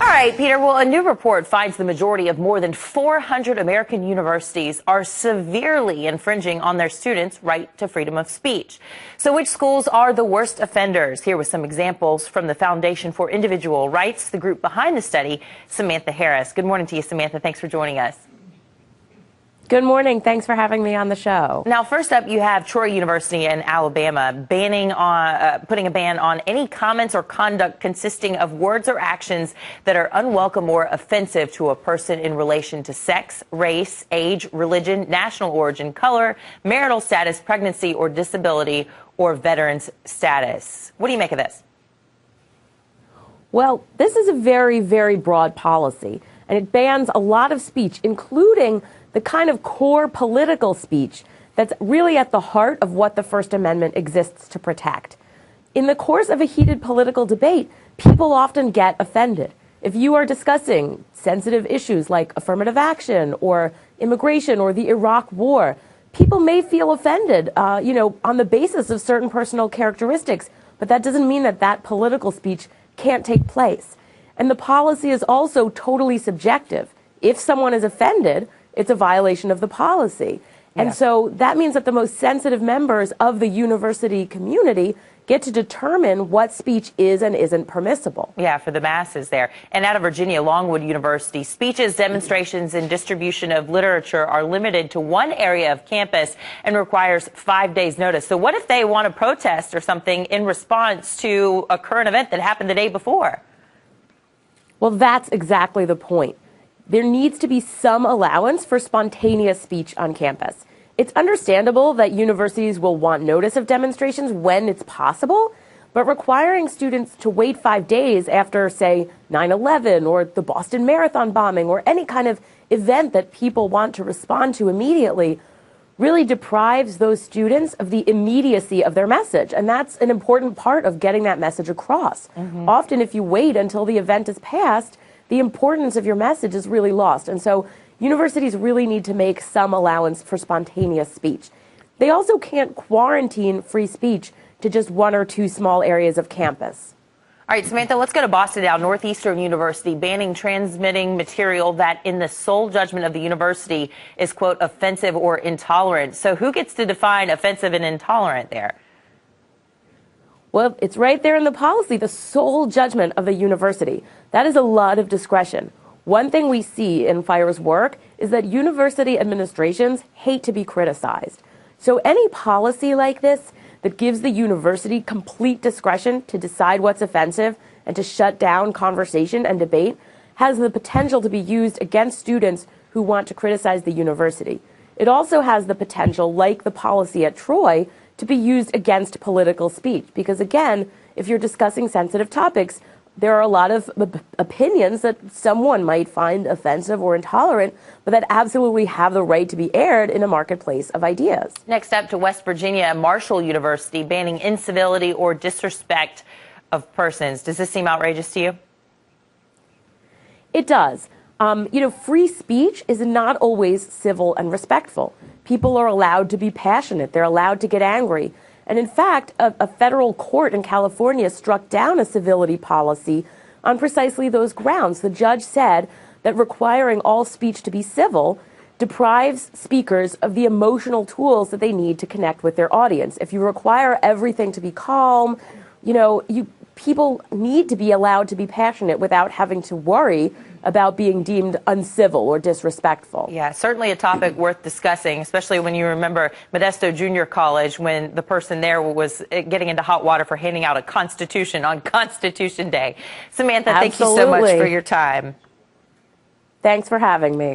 All right, Peter. Well, a new report finds the majority of more than 400 American universities are severely infringing on their students' right to freedom of speech. So which schools are the worst offenders? Here with some examples from the Foundation for Individual Rights, the group behind the study, Samantha Harris. Good morning to you, Samantha. Thanks for joining us. Good morning. Thanks for having me on the show. Now, first up, you have Troy University in Alabama putting a ban on any comments or conduct consisting of words or actions that are unwelcome or offensive to a person in relation to sex, race, age, religion, national origin, color, marital status, pregnancy or disability, or veterans status. What do you make of this? Well, this is a very, very broad policy, and it bans a lot of speech, including the kind of core political speech that's really at the heart of what the First Amendment exists to protect. In the course of a heated political debate, people often get offended. If you are discussing sensitive issues like affirmative action or immigration or the Iraq War, people may feel offended, on the basis of certain personal characteristics, but that doesn't mean that that political speech can't take place. And the policy is also totally subjective. If someone is offended, it's a violation of the policy. And so that means that the most sensitive members of the university community get to determine what speech is and isn't permissible. Yeah, for the masses there. And out of Virginia, Longwood University, speeches, demonstrations, and distribution of literature are limited to one area of campus and requires 5 days' notice. So what if they want to protest or something in response to a current event that happened the day before? Well, that's exactly the point. There needs to be some allowance for spontaneous speech on campus. It's understandable that universities will want notice of demonstrations when it's possible, but requiring students to wait 5 days after, say, 9/11 or the Boston Marathon bombing or any kind of event that people want to respond to immediately really deprives those students of the immediacy of their message. And that's an important part of getting that message across. Often, if you wait until the event is passed, the importance of your message is really lost. And so universities really need to make some allowance for spontaneous speech. They also can't quarantine free speech to just one or two small areas of campus. All right, Samantha, let's go to Boston now. Northeastern University banning transmitting material that in the sole judgment of the university is, quote, offensive or intolerant. So who gets to define offensive and intolerant there? Well, it's right there in the policy, the sole judgment of the university. That is a lot of discretion. One thing we see in FIRE's work is that university administrations hate to be criticized. So any policy like this that gives the university complete discretion to decide what's offensive and to shut down conversation and debate has the potential to be used against students who want to criticize the university. It also has the potential, like the policy at Troy, to be used against political speech. Because again, if you're discussing sensitive topics, there are a lot of opinions that someone might find offensive or intolerant, but that absolutely have the right to be aired in a marketplace of ideas. Next up to West Virginia, Marshall University banning incivility or disrespect of persons. Does this seem outrageous to you? It does. Free speech is not always civil and respectful. People are allowed to be passionate. They're allowed to get angry. And in fact, a federal court in California struck down a civility policy on precisely those grounds. The judge said that requiring all speech to be civil deprives speakers of the emotional tools that they need to connect with their audience. If you require everything to be calm, people need to be allowed to be passionate without having to worry about being deemed uncivil or disrespectful. Yeah, certainly a topic worth discussing, especially when you remember Modesto Junior College, when the person there was getting into hot water for handing out a Constitution on Constitution Day. Samantha, thank you so much for your time. Thanks for having me.